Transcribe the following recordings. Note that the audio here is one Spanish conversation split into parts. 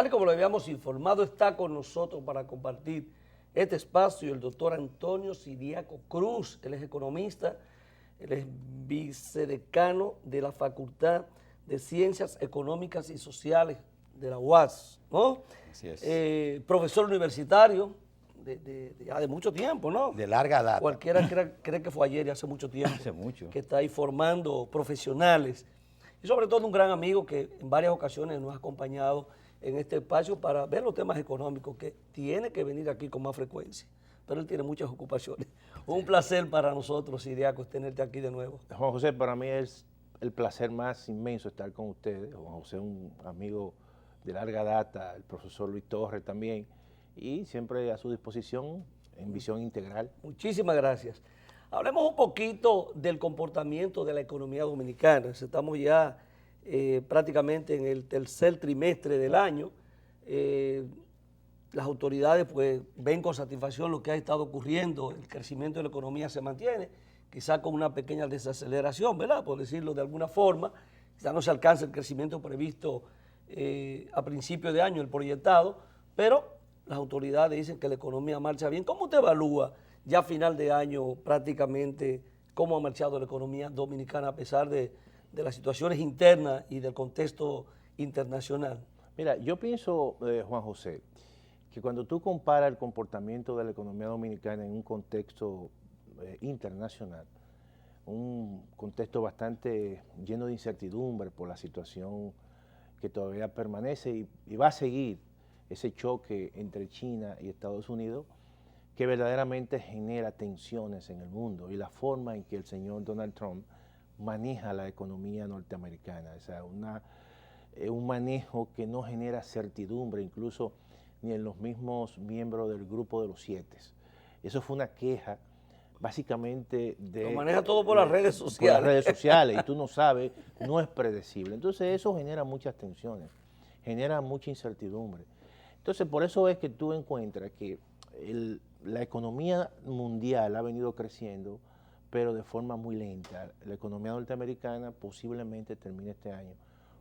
y como lo habíamos informado, está con nosotros para compartir este espacio el doctor Antonio Siriaco Cruz. Él es economista, él es vicedecano de la Facultad de Ciencias Económicas y Sociales de la UAS, ¿no? Así es. Profesor universitario ya de mucho tiempo, ¿no? De larga data. Cualquiera cree que fue ayer y hace mucho tiempo. Hace mucho. Que está ahí formando profesionales. Y sobre todo un gran amigo que en varias ocasiones nos ha acompañado en este espacio para ver los temas económicos, que tiene que venir aquí con más frecuencia. Pero él tiene muchas ocupaciones. Un placer para nosotros, Siriaco, tenerte aquí de nuevo. Juan José, para mí es el placer más inmenso estar con ustedes. Juan José, un amigo de larga data, el profesor Luis Torres también, y siempre a su disposición en visión integral. Muchísimas gracias. Hablemos un poquito del comportamiento de la economía dominicana. Estamos ya prácticamente en el tercer trimestre del año. Las autoridades pues ven con satisfacción lo que ha estado ocurriendo. El crecimiento de la economía se mantiene, quizá con una pequeña desaceleración, ¿verdad? Por decirlo de alguna forma. Quizá no se alcanza el crecimiento previsto a principio de año, el proyectado, pero las autoridades dicen que la economía marcha bien. ¿Cómo te evalúa ya a final de año prácticamente cómo ha marchado la economía dominicana a pesar de las situaciones internas y del contexto internacional? Mira, yo pienso, Juan José, que cuando tú comparas el comportamiento de la economía dominicana en un contexto internacional, un contexto bastante lleno de incertidumbre por la situación que todavía permanece y va a seguir ese choque entre China y Estados Unidos, que verdaderamente genera tensiones en el mundo, y la forma en que el señor Donald Trump maneja la economía norteamericana, o sea, un manejo que no genera certidumbre incluso ni en los mismos miembros del grupo de los 7. Eso fue una queja básicamente de... Lo maneja todo por las redes sociales. Por las redes sociales, y tú no sabes, no es predecible. Entonces eso genera muchas tensiones, genera mucha incertidumbre. Entonces por eso es que tú encuentras que la economía mundial ha venido creciendo, pero de forma muy lenta. La economía norteamericana posiblemente termine este año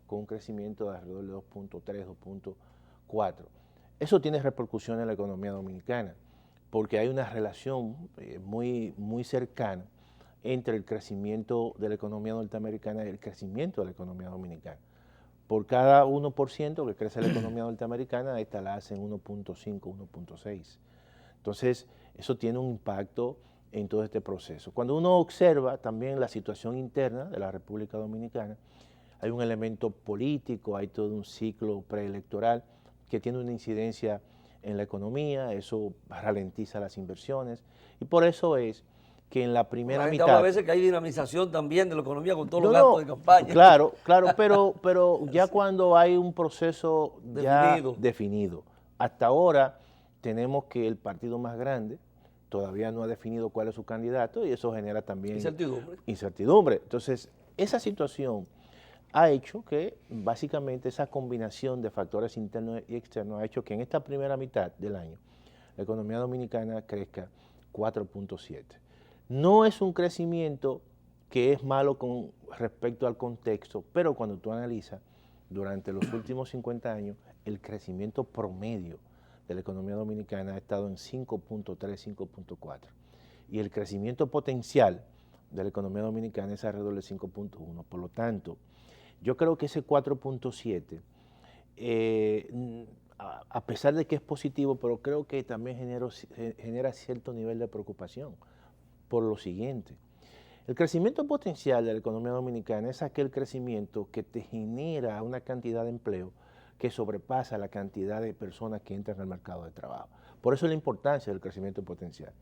con un crecimiento de alrededor de 2.3, 2.4. Eso tiene repercusiones en la economía dominicana, porque hay una relación muy cercana entre el crecimiento de la economía norteamericana y el crecimiento de la economía dominicana. Por cada 1% que crece la economía norteamericana, esta la hacen 1.5, 1.6. Entonces, eso tiene un impacto en todo este proceso. Cuando uno observa también la situación interna de la República Dominicana, hay un elemento político, hay todo un ciclo preelectoral que tiene una incidencia en la economía, eso ralentiza las inversiones, y por eso es que en la primera mitad... Habla a veces que hay dinamización también de la economía con todos los gastos de campaña. Claro, pero ya cuando hay un proceso ya definido. Hasta ahora tenemos que el partido más grande todavía no ha definido cuál es su candidato, y eso genera también incertidumbre. Entonces, esa situación ha hecho que básicamente esa combinación de factores internos y externos ha hecho que en esta primera mitad del año la economía dominicana crezca 4.7. No es un crecimiento que es malo con respecto al contexto, pero cuando tú analizas durante los últimos 50 años, el crecimiento promedio de la economía dominicana ha estado en 5.3, 5.4. Y el crecimiento potencial de la economía dominicana es alrededor de 5.1. Por lo tanto, yo creo que ese 4.7, a pesar de que es positivo, pero creo que también genera cierto nivel de preocupación por lo siguiente. El crecimiento potencial de la economía dominicana es aquel crecimiento que te genera una cantidad de empleo que sobrepasa la cantidad de personas que entran al mercado de trabajo. Por eso es la importancia del crecimiento potencial.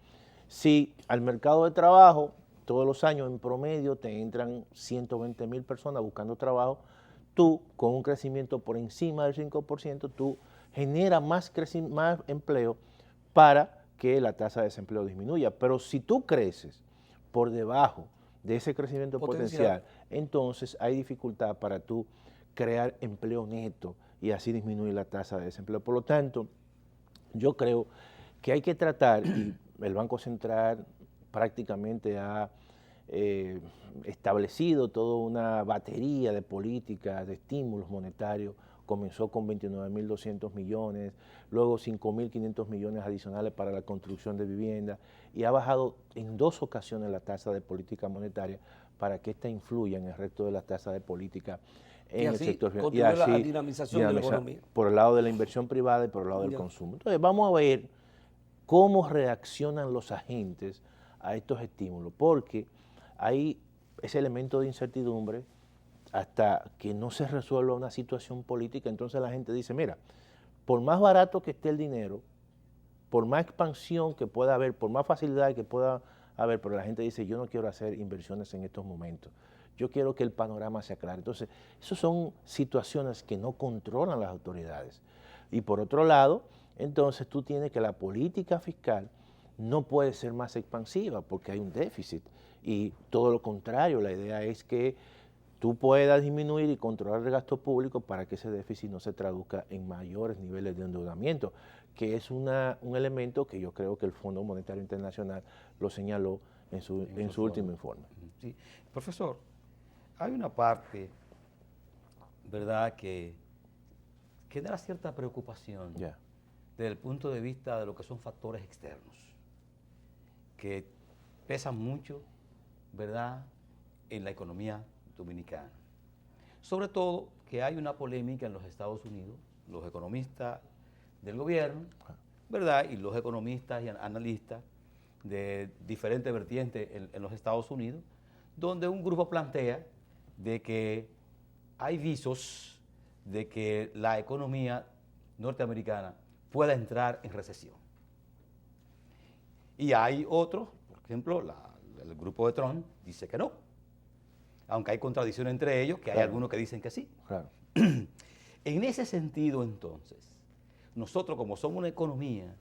Si al mercado de trabajo todos los años en promedio te entran 120,000 personas buscando trabajo, tú con un crecimiento por encima del 5%, tú generas más empleo para que la tasa de desempleo disminuya. Pero si tú creces por debajo de ese crecimiento potencial, entonces hay dificultad para tú crear empleo neto y así disminuir la tasa de desempleo. Por lo tanto, yo creo que hay que tratar, y el Banco Central prácticamente ha establecido toda una batería de políticas, de estímulos monetarios comenzó con 29.200 millones, luego 5.500 millones adicionales para la construcción de viviendas y ha bajado en 2 ocasiones la tasa de política monetaria para que ésta influya en el resto de las tasas de política en el sector financiero. Y así la dinamización de la economía. Por el lado de la inversión privada y por el lado del consumo. Entonces vamos a ver cómo reaccionan los agentes a estos estímulos, porque hay ese elemento de incertidumbre hasta que no se resuelva una situación política. Entonces la gente dice, mira, por más barato que esté el dinero, por más expansión que pueda haber, por más facilidad que pueda haber, pero la gente dice, yo no quiero hacer inversiones en estos momentos, yo quiero que el panorama se aclare. Entonces, esas son situaciones que no controlan las autoridades. Y por otro lado, entonces tú tienes que la política fiscal no puede ser más expansiva porque hay un déficit. Y todo lo contrario, la idea es que tú puedas disminuir y controlar el gasto público para que ese déficit no se traduzca en mayores niveles de endeudamiento, que es un elemento que yo creo que el Fondo Monetario Internacional lo señaló en su último informe. Sí. Profesor, hay una parte, ¿verdad?, que genera cierta preocupación desde el punto de vista de lo que son factores externos, que pesan mucho, ¿verdad?, en la economía dominicana. Sobre todo que hay una polémica en los Estados Unidos, los economistas del gobierno, ¿verdad?, y los economistas y analistas de diferentes vertientes en los Estados Unidos, donde un grupo plantea de que hay visos de que la economía norteamericana pueda entrar en recesión. Y hay otros, por ejemplo, el grupo de Trump dice que no, aunque hay contradicciones entre ellos, que hay algunos que dicen que sí. Claro. En ese sentido, entonces, nosotros como somos una economía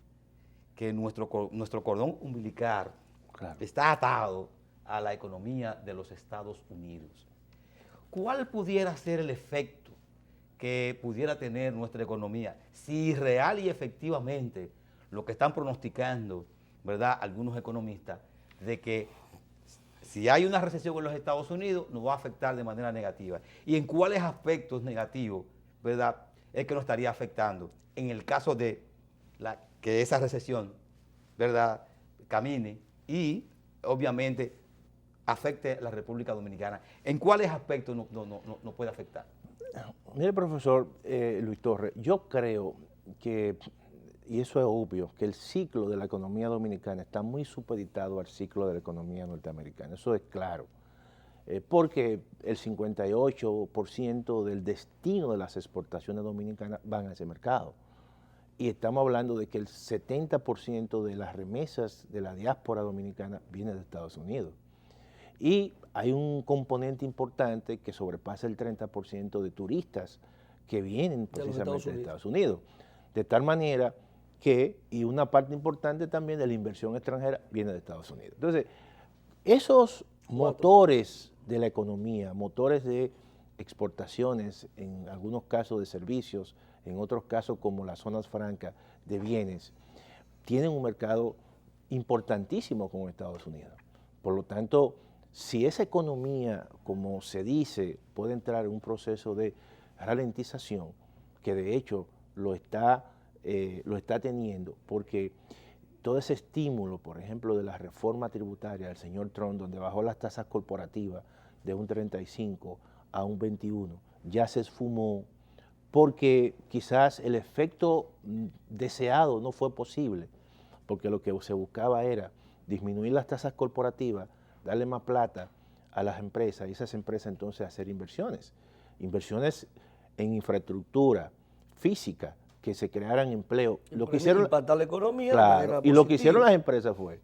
que nuestro cordón umbilical está atado a la economía de los Estados Unidos, ¿cuál pudiera ser el efecto que pudiera tener nuestra economía si real y efectivamente lo que están pronosticando, ¿verdad?, algunos economistas, de que si hay una recesión en los Estados Unidos nos va a afectar de manera negativa? ¿Y en cuáles aspectos negativos, ¿verdad?, es que nos estaría afectando en el caso de que esa recesión, ¿verdad?, camine y obviamente afecte a la República Dominicana? ¿En cuáles aspectos no puede afectar? Mire, profesor Luis Torres, yo creo que, y eso es obvio, que el ciclo de la economía dominicana está muy supeditado al ciclo de la economía norteamericana. Eso es claro, porque el 58% del destino de las exportaciones dominicanas van a ese mercado. Y estamos hablando de que el 70% de las remesas de la diáspora dominicana viene de Estados Unidos. Y hay un componente importante que sobrepasa el 30% de turistas que vienen precisamente de Estados Unidos. De tal manera que, y una parte importante también de la inversión extranjera viene de Estados Unidos. Entonces, esos motores de la economía, motores de exportaciones, en algunos casos de servicios, en otros casos como las zonas francas de bienes, tienen un mercado importantísimo con Estados Unidos. Por lo tanto, si esa economía, como se dice, puede entrar en un proceso de ralentización, que de hecho lo está teniendo, porque todo ese estímulo, por ejemplo, de la reforma tributaria del señor Trump, donde bajó las tasas corporativas de un 35 a un 21, ya se esfumó, porque quizás el efecto deseado no fue posible, porque lo que se buscaba era disminuir las tasas corporativas, darle más plata a las empresas y esas empresas entonces hacer inversiones en infraestructura física, que se crearan empleo. Lo que hicieron impactar la economía. Claro, y lo que hicieron las empresas fue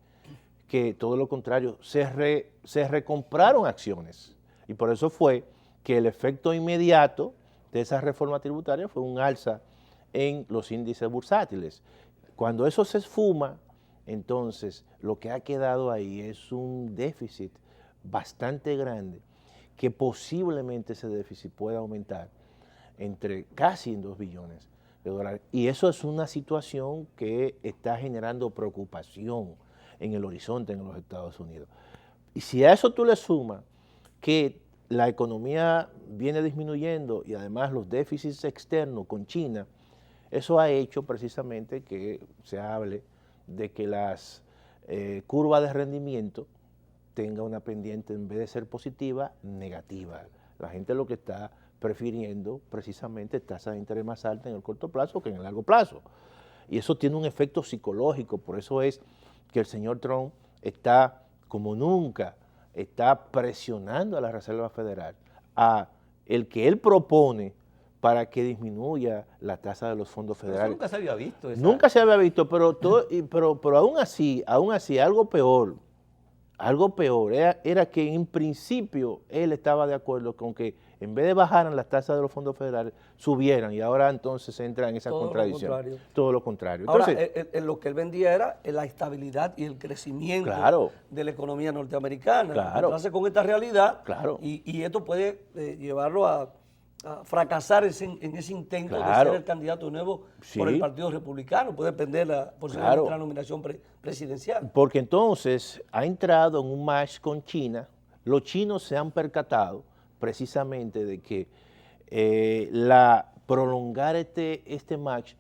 que todo lo contrario, se recompraron acciones, y por eso fue que el efecto inmediato de esa reforma tributaria fue un alza en los índices bursátiles. Cuando eso se esfuma, entonces lo que ha quedado ahí es un déficit bastante grande, que posiblemente ese déficit pueda aumentar entre casi en 2 billones de dólares. Y eso es una situación que está generando preocupación en el horizonte en los Estados Unidos. Y si a eso tú le sumas que la economía viene disminuyendo y además los déficits externos con China, eso ha hecho precisamente que se hable de que las curvas de rendimiento tenga una pendiente, en vez de ser positiva, negativa. La gente lo que está prefiriendo precisamente tasas de interés más altas en el corto plazo que en el largo plazo. Y eso tiene un efecto psicológico, por eso es que el señor Trump está, como nunca, está presionando a la Reserva Federal a el que él propone para que disminuya la tasa de los fondos federales. Eso nunca se había visto. Nunca se había visto, pero aún así, algo peor era que en principio él estaba de acuerdo con que en vez de bajar las tasas de los fondos federales, subieran, y ahora entonces se entra en esa contradicción. Todo lo contrario. Ahora, Entonces, lo que él vendía era la estabilidad y el crecimiento de la economía norteamericana. Encontrarse con esta realidad y esto puede llevarlo a fracasar en ese intento de ser el candidato nuevo por el Partido Republicano. Puede depender posiblemente de la nominación presidencial. Porque entonces ha entrado en un match con China. Los chinos se han percatado precisamente de que prolongar este match,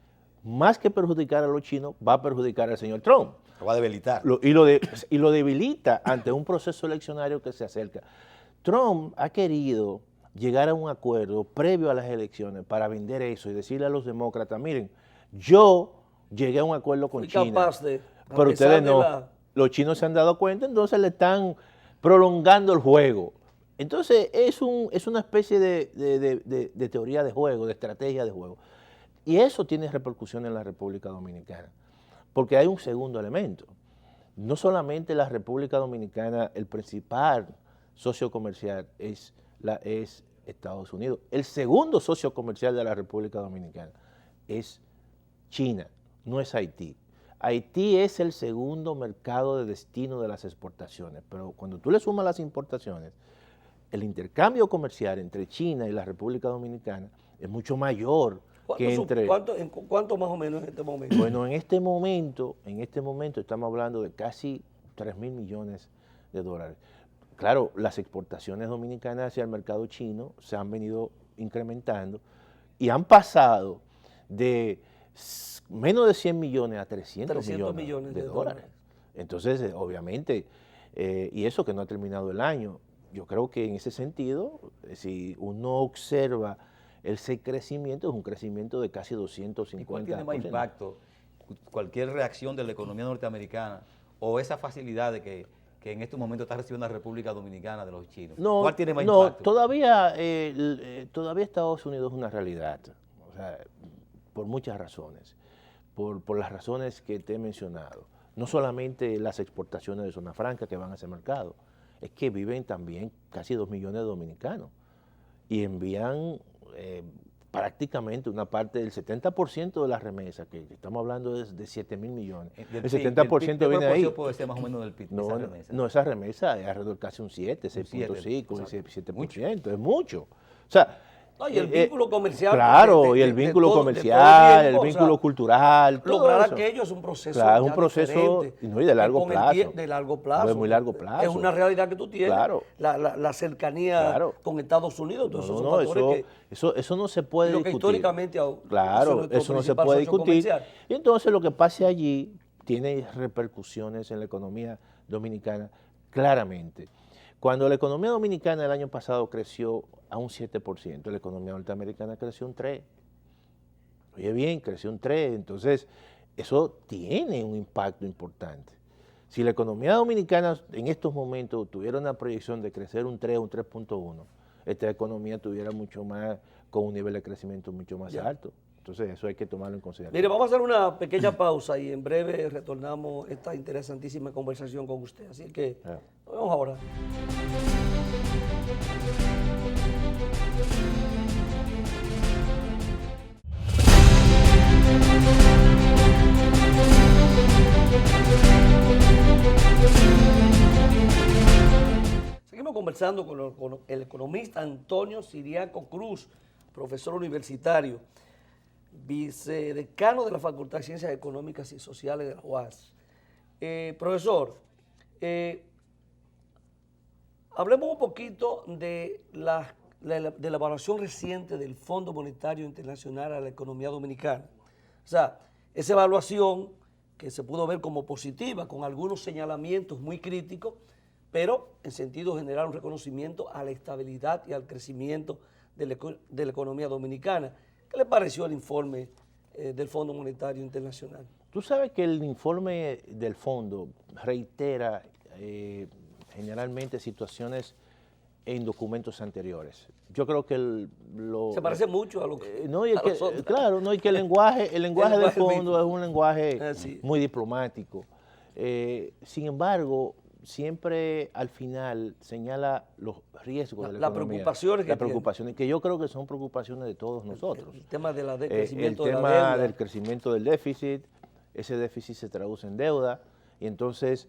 más que perjudicar a los chinos, va a perjudicar al señor Trump. Lo va a debilitar. Y lo debilita ante un proceso eleccionario que se acerca. Trump ha querido llegar a un acuerdo previo a las elecciones para vender eso y decirle a los demócratas, miren, yo llegué a un acuerdo con China, pero ustedes no. Los chinos se han dado cuenta, entonces le están prolongando el juego. Entonces es una especie de teoría de juego, de estrategia de juego. Y eso tiene repercusión en la República Dominicana, porque hay un segundo elemento. No solamente la República Dominicana, el principal socio comercial es Estados Unidos. El segundo socio comercial de la República Dominicana es China, no es Haití. Haití es el segundo mercado de destino de las exportaciones, pero cuando tú le sumas las importaciones, el intercambio comercial entre China y la República Dominicana es mucho mayor que entre... ¿Cuánto más o menos en este momento? Bueno, en este momento estamos hablando de casi 3.000 millones de dólares. Claro, las exportaciones dominicanas hacia el mercado chino se han venido incrementando y han pasado de menos de 100 millones a 300 millones de dólares. Entonces, obviamente, y eso que no ha terminado el año, yo creo que en ese sentido, si uno observa ese crecimiento, es un crecimiento de casi 250%. ¿Y cuál tiene más impacto? ¿Cualquier reacción de la economía norteamericana o esa facilidad de que en estos momentos está recibiendo la República Dominicana de los chinos? ¿Cuál tiene más impacto? Todavía Estados Unidos es una realidad, o sea, por muchas razones, por las razones que te he mencionado. No solamente las exportaciones de zona franca que van a ese mercado, es que viven también casi 2 millones de dominicanos y envían prácticamente una parte del 70% de las remesas, que estamos hablando de 7.000 millones. El 70% viene ahí. ¿Qué puede ser más o menos del PIB? No, esa remesa es alrededor casi un 7, 6.5, 7%, es mucho. O sea, no, y el vínculo comercial. Claro, y el vínculo comercial, el vínculo cultural. Lograr aquello es un proceso. Claro, es un proceso y de largo plazo. De largo plazo. Es muy largo plazo. Es una realidad que tú tienes. Claro. La cercanía con Estados Unidos. Eso no se puede discutir. Que históricamente. Claro, eso no se puede discutir. Y entonces lo que pase allí tiene repercusiones en la economía dominicana claramente. Cuando la economía dominicana el año pasado creció a un 7%, la economía norteamericana creció un 3%. Oye bien, creció un 3%, entonces eso tiene un impacto importante. Si la economía dominicana en estos momentos tuviera una proyección de crecer un 3, un 3.1, esta economía tuviera mucho más, con un nivel de crecimiento mucho más alto. Entonces eso hay que tomarlo en consideración. Mire, vamos a hacer una pequeña pausa y en breve retornamos esta interesantísima conversación con usted. Así que nos vemos ahora. Seguimos conversando con el economista Antonio Siriaco Cruz, profesor universitario, vicedecano de la Facultad de Ciencias Económicas y Sociales de la UAS. Profesor, Hablemos un poquito de de la evaluación reciente del Fondo Monetario Internacional a la economía dominicana. O sea, esa evaluación que se pudo ver como positiva, con algunos señalamientos muy críticos, pero en sentido general un reconocimiento a la estabilidad y al crecimiento de la economía dominicana. ¿Qué le pareció el informe del Fondo Monetario Internacional? Tú sabes que el informe del fondo reitera generalmente situaciones en documentos anteriores. Yo creo que Se parece mucho a lo que no, y a los otros. claro, no, y que el lenguaje del fondo mismo. es un lenguaje Sí. muy diplomático. Sin embargo, siempre al final señala los riesgos de la Las economía. preocupaciones que Las preocupaciones, que yo creo que son preocupaciones de todos nosotros. El tema de El crecimiento de la tema deuda. del crecimiento del déficit, ese déficit se traduce en deuda, y entonces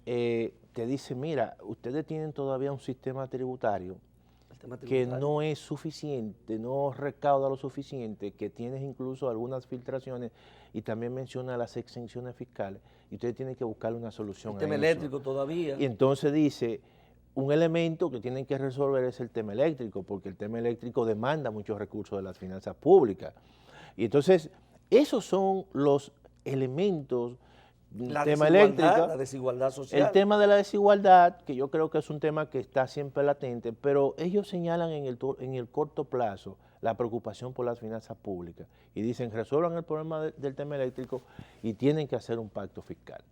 te dice, mira, ustedes tienen todavía un sistema tributario El tema que tributario. no es suficiente, no recauda lo suficiente, que tienes incluso algunas filtraciones, y también menciona las exenciones fiscales, y ustedes tienen que buscarle una solución El a tema eso. eléctrico todavía. Y entonces dice, un elemento que tienen que resolver es el tema eléctrico, porque el tema eléctrico demanda muchos recursos de las finanzas públicas. Y entonces, esos son los elementos, La tema desigualdad, eléctrico, la desigualdad social. el tema de la desigualdad, que yo creo que es un tema que está siempre latente, pero ellos señalan en el corto plazo la preocupación por las finanzas públicas y dicen, resuelvan el problema del tema eléctrico y tienen que hacer un pacto fiscal.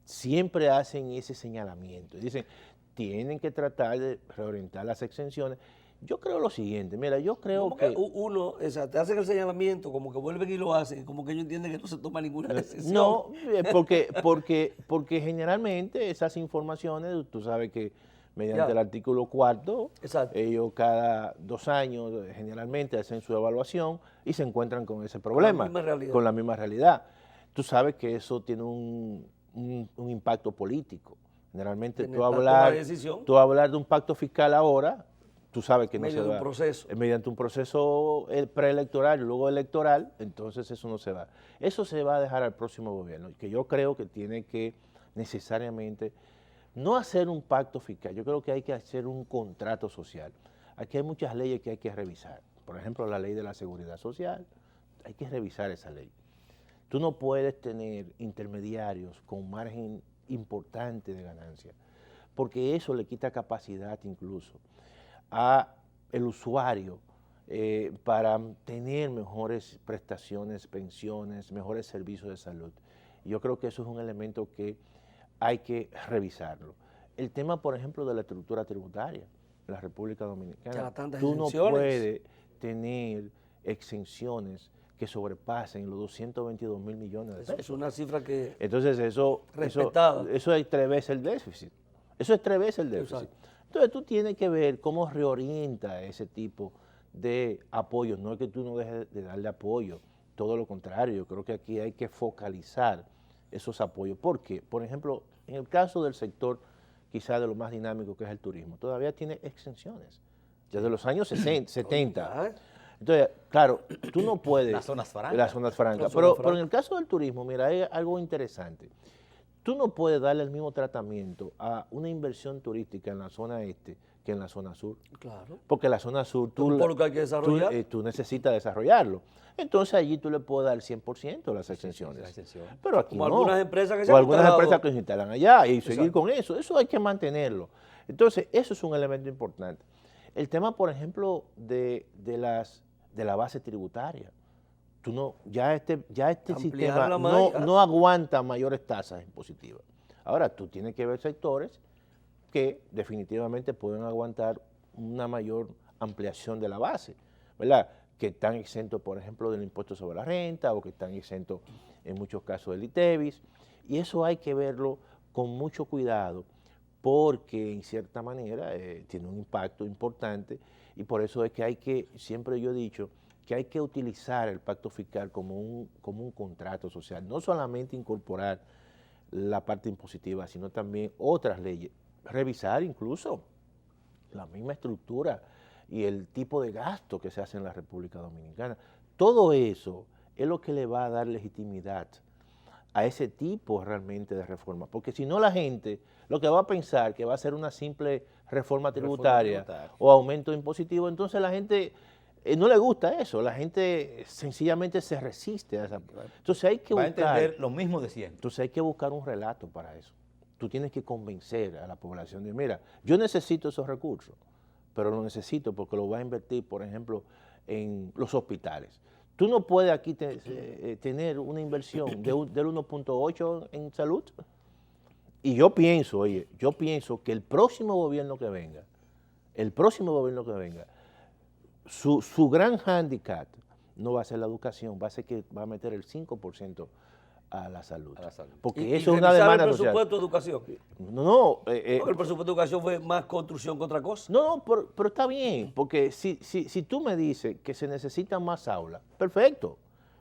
Siempre hacen ese señalamiento y dicen, tienen que tratar de reorientar las exenciones. Yo creo lo siguiente, mira, yo creo Como que uno, o sea, te hacen el señalamiento, como que vuelven y lo hacen, como que ellos entienden que no se toma ninguna decisión. No, porque generalmente esas informaciones, tú sabes que mediante el artículo 4, Exacto. ellos cada 2 años generalmente hacen su evaluación y se encuentran con ese problema, misma realidad. con la misma realidad. Tú sabes que eso tiene un impacto político. Generalmente En la toma de decisión. tú hablar de un pacto fiscal ahora, tú sabes que no Medio se de va. un proceso. Mediante un proceso preelectoral y luego electoral, entonces eso no se va. Eso se va a dejar al próximo gobierno, que yo creo que tiene que necesariamente no hacer un pacto fiscal, yo creo que hay que hacer un contrato social. Aquí hay muchas leyes que hay que revisar. Por ejemplo, la ley de la seguridad social, hay que revisar esa ley. Tú no puedes tener intermediarios con margen importante de ganancia, porque eso le quita capacidad incluso a el usuario para tener mejores prestaciones, pensiones, mejores servicios de salud. Y yo creo que eso es un elemento que hay que revisarlo. El tema, por ejemplo, de la estructura tributaria de la República Dominicana. Ya, tantas Tú no exenciones. puedes tener exenciones que sobrepasen los 222 mil millones de Eso pesos. es una cifra que... Entonces eso Respetada. es 3 veces el déficit. Eso es 3 veces el déficit. Exacto. Entonces tú tienes que ver cómo reorienta ese tipo de apoyo. No es que tú no dejes de darle apoyo, todo lo contrario. Yo creo que aquí hay que focalizar esos apoyos. ¿Por qué? Por ejemplo, en el caso del sector quizás de lo más dinámico que es el turismo, todavía tiene exenciones. Desde los años 70. Entonces, claro, tú no puedes... Las zonas francas. Las zonas francas. Las zonas Pero francas. en el caso del turismo, mira, hay algo interesante. Tú no puedes darle el mismo tratamiento a una inversión turística en la zona este que en la zona sur. Claro. Porque la zona sur Un polo que hay que desarrollar. tú necesitas desarrollarlo. Entonces allí tú le puedes dar el 100% de las exenciones. la exención. Pero aquí Como no. algunas empresas que se O han algunas instalado. empresas que se instalan allá y seguir Exacto. con eso. Eso hay que mantenerlo. Entonces, eso es un elemento importante. El tema, por ejemplo, de la base tributaria. Tú no, ya este sistema Ampliarla más, ya. no aguanta mayores tasas impositivas. Ahora, tú tienes que ver sectores que definitivamente pueden aguantar una mayor ampliación de la base, ¿verdad? Que están exentos, por ejemplo, del impuesto sobre la renta o que están exentos en muchos casos del ITEVIS. Y eso hay que verlo con mucho cuidado porque en cierta manera tiene un impacto importante y por eso es que hay que, siempre yo he dicho, que hay que utilizar el pacto fiscal como un contrato social, no solamente incorporar la parte impositiva, sino también otras leyes, revisar incluso la misma estructura y el tipo de gasto que se hace en la República Dominicana. Todo eso es lo que le va a dar legitimidad a ese tipo realmente de reforma, porque si no la gente lo que va a pensar que va a ser una simple reforma tributaria o aumento impositivo, entonces la gente no le gusta eso, la gente sencillamente se resiste a esa. Entonces hay que entender lo mismo de siempre. Entonces hay que buscar un relato para eso. Tú tienes que convencer a la población de, mira, yo necesito esos recursos, pero lo necesito porque lo voy a invertir, por ejemplo, en los hospitales. Tú no puedes aquí tener una inversión del 1.8 en salud. Y yo pienso, que el próximo gobierno que venga, su gran hándicap no va a ser la educación, va a ser que va a meter el 5% a la salud. Porque eso es una demanda el social. presupuesto de educación. El presupuesto de educación fue más construcción que otra cosa. No, pero está bien, porque si tú me dices que se necesitan más aulas, perfecto,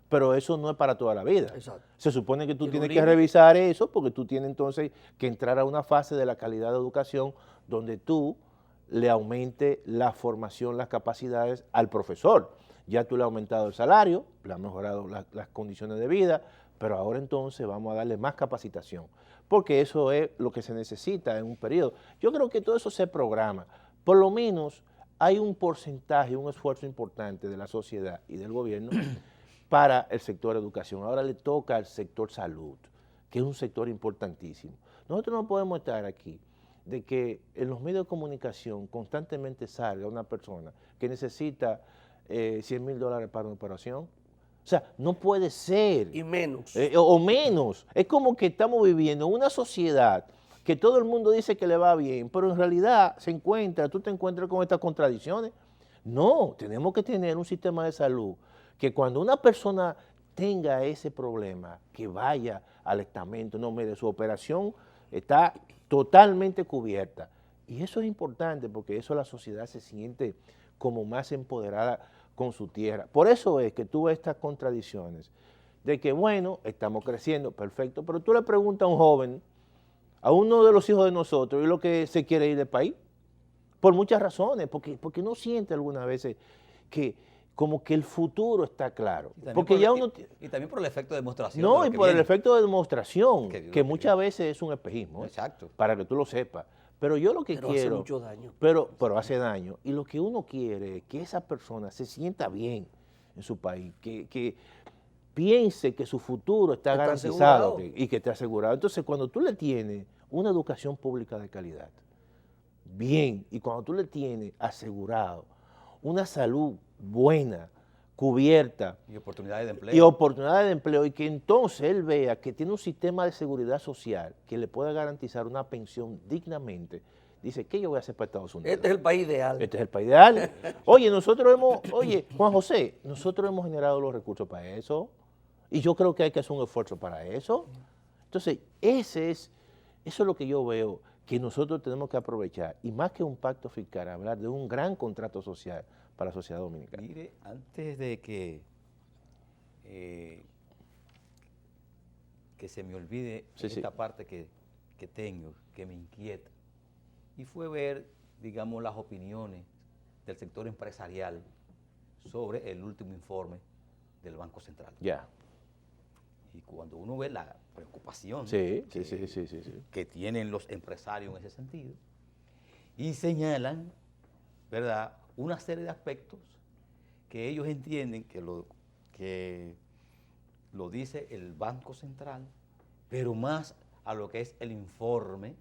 pero eso no es para toda la vida. Exacto. Se supone que tú tienes que revisar eso porque tú tienes entonces que entrar a una fase de la calidad de educación donde tú le aumente la formación, las capacidades al profesor. Ya tú le has aumentado el salario, le has mejorado las condiciones de vida, pero ahora entonces vamos a darle más capacitación, porque eso es lo que se necesita en un periodo. Yo creo que todo eso se programa. Por lo menos hay un porcentaje, un esfuerzo importante de la sociedad y del gobierno para el sector educación. Ahora le toca al sector salud, que es un sector importantísimo. Nosotros no podemos estar aquí de que en los medios de comunicación constantemente salga una persona que necesita $100,000 para una operación. O sea, no puede ser. Y menos. O menos. Es como que estamos viviendo en una sociedad que todo el mundo dice que le va bien, pero en realidad tú te encuentras con estas contradicciones. No, tenemos que tener un sistema de salud que cuando una persona tenga ese problema, que vaya al estamento, no, mire, su operación está totalmente cubierta. Y eso es importante porque eso la sociedad se siente como más empoderada con su tierra. Por eso es que tú ves estas contradicciones de que, bueno, estamos creciendo, perfecto, pero tú le preguntas a un joven, a uno de los hijos de nosotros, y lo que se quiere ir del país, por muchas razones, porque no siente algunas veces que como que el futuro está claro. Porque ya uno y también por el efecto de demostración. No, y por el efecto de demostración, que muchas veces es un espejismo. Exacto. Para que tú lo sepas. Pero yo lo que quiero... hace mucho daño. Pero hace daño. Y lo que uno quiere es que esa persona se sienta bien en su país, que piense que su futuro está garantizado y que esté asegurado. Entonces, cuando tú le tienes una educación pública de calidad, bien, y cuando tú le tienes asegurado una salud buena, cubierta. Y oportunidades de empleo. Y que entonces él vea que tiene un sistema de seguridad social que le pueda garantizar una pensión dignamente. Dice, ¿qué yo voy a hacer para Estados Unidos? Este es el país ideal. Este es el país ideal. Oye, Juan José, nosotros hemos generado los recursos para eso y yo creo que hay que hacer un esfuerzo para eso. Entonces, eso es lo que yo veo que nosotros tenemos que aprovechar. Y más que un pacto fiscal, hablar de un gran contrato social para la sociedad dominicana. Mire, antes de que se me olvide esta parte que tengo, que me inquieta, y fue ver, digamos, las opiniones del sector empresarial sobre el último informe del Banco Central. Ya. Y cuando uno ve la preocupación que tienen los empresarios en ese sentido, y señalan, ¿verdad?, una serie de aspectos que ellos entienden que lo dice el Banco Central, pero más a lo que es el informe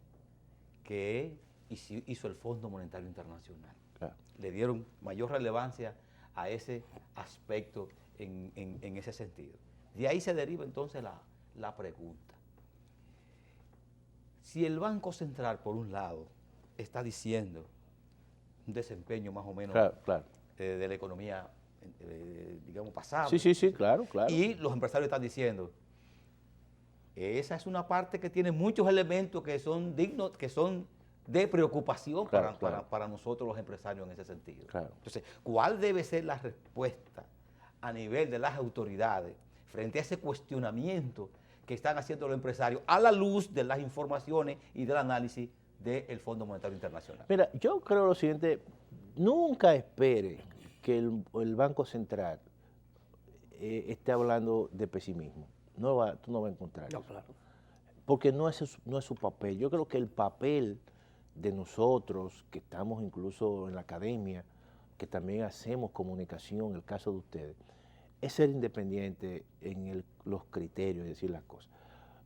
que hizo el Fondo Monetario Internacional. Claro. Le dieron mayor relevancia a ese aspecto en ese sentido. De ahí se deriva entonces la pregunta. Si el Banco Central, por un lado, está diciendo un desempeño más o menos de la economía, digamos, pasada. Sí, claro. Y los empresarios están diciendo, esa es una parte que tiene muchos elementos que son dignos, que son de preocupación para nosotros los empresarios en ese sentido. Claro. Entonces, ¿cuál debe ser la respuesta a nivel de las autoridades frente a ese cuestionamiento que están haciendo los empresarios a la luz de las informaciones y del análisis del Fondo Monetario Internacional? Mira, yo creo lo siguiente, nunca espere que el Banco Central esté hablando de pesimismo. Tú no vas a encontrar eso. Claro. Porque no es su papel. Yo creo que el papel de nosotros, que estamos incluso en la academia, que también hacemos comunicación, el caso de ustedes, es ser independiente en los criterios, es decir, las cosas.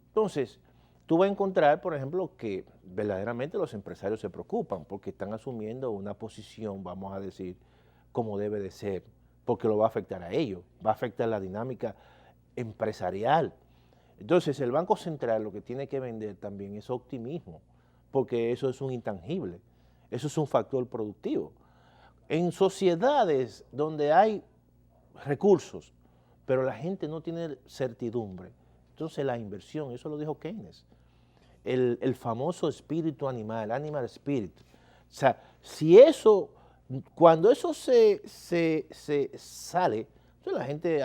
Entonces, tú vas a encontrar, por ejemplo, que verdaderamente los empresarios se preocupan porque están asumiendo una posición, vamos a decir, como debe de ser, porque lo va a afectar a ellos, va a afectar la dinámica empresarial. Entonces, el Banco Central lo que tiene que vender también es optimismo, porque eso es un intangible, eso es un factor productivo. En sociedades donde hay recursos, pero la gente no tiene certidumbre, entonces la inversión, eso lo dijo Keynes, el famoso espíritu animal, animal spirit. O sea, si eso, cuando eso se sale, entonces la gente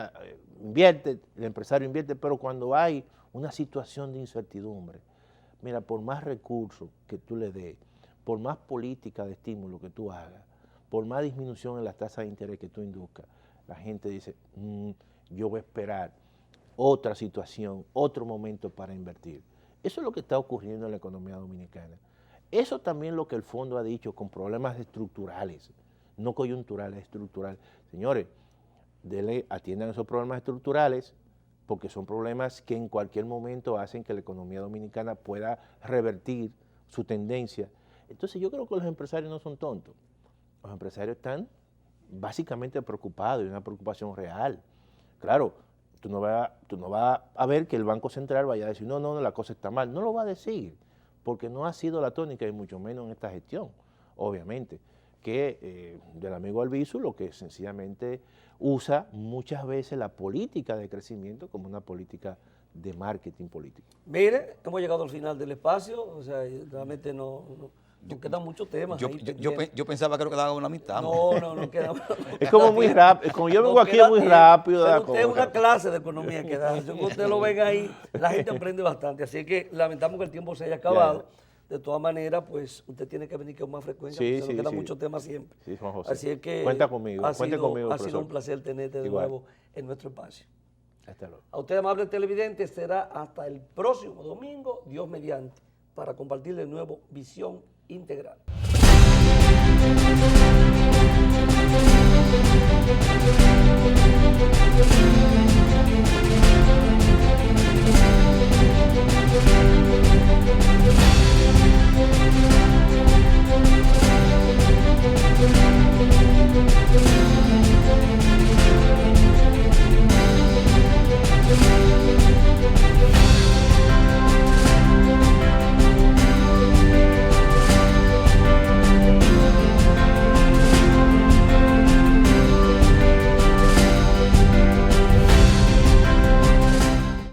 invierte, el empresario invierte, pero cuando hay una situación de incertidumbre, mira, por más recursos que tú le des, por más política de estímulo que tú hagas, por más disminución en las tasas de interés que tú induzcas, la gente dice, yo voy a esperar otra situación, otro momento para invertir. Eso es lo que está ocurriendo en la economía dominicana. Eso también es lo que el fondo ha dicho con problemas estructurales, no coyunturales, estructurales. Señores, atiendan esos problemas estructurales porque son problemas que en cualquier momento hacen que la economía dominicana pueda revertir su tendencia. Entonces yo creo que los empresarios no son tontos. Los empresarios están básicamente preocupados y una preocupación real. Claro, tú no vas a ver que el Banco Central vaya a decir, no, la cosa está mal. No lo va a decir, porque no ha sido la tónica y mucho menos en esta gestión, obviamente. Que del amigo Albizu lo que sencillamente usa muchas veces la política de crecimiento como una política de marketing político. Mire, hemos llegado al final del espacio, o sea, realmente nos quedan muchos temas. Yo pensaba que lo quedaba una mitad. No queda. Es como muy rápido, como yo vengo aquí es muy rápido. Pero usted es una clase de economía que da, yo que usted lo venga ahí, la gente aprende bastante, así que lamentamos que el tiempo se haya acabado. De todas maneras, pues usted tiene que venir con más frecuencia, porque se nos quedan muchos temas siempre. Sí, Juan José. Así es que cuenta conmigo, ha sido un profesor. placer tenerte de Igual. nuevo en nuestro espacio. Hasta luego. A usted, amable televidente, será hasta el próximo domingo, Dios mediante, para compartir de nuevo Visión Integral.